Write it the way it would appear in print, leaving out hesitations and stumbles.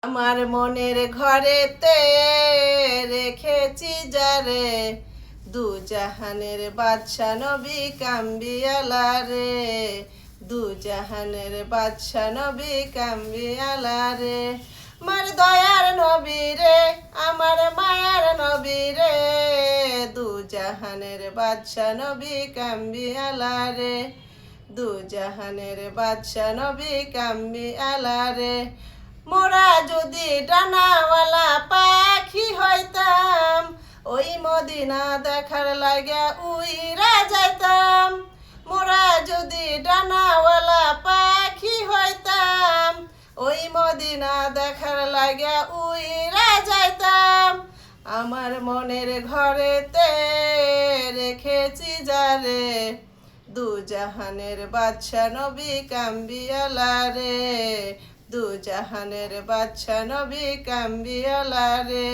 আমার মনের ঘরেতে রেখেছি যারে, দু জাহানের বাদশা নবী কাম্বিয়ালা রে, দু জাহানের বাদশা নবী কাম্বিয়ালা রে। আমার দয়ার নবী রে, আমার মায়ার নবী রে, দু জাহানের বাদশা নবী কাম্বিয়ালা রে, দু জাহানের বাদশা নবী কাম্বিয়ালা রে। মোরা যদি ডানাওয়ালা পাখি হইতাম, ওই মদিনা দেখার লাগা উইরা যাইতাম। মোরা যদি ডানাওয়ালা পাখি হইতাম, ওই মদিনা দেখার লাগা উইরা যাইতাম। আমার মনের ঘরেতে রেখেছি যারে, দু জাহানের বাদশা নবী কাম্বিয়ালা রে, দু জাহানের বাদশা নবী কাম্বিয়ালা রে।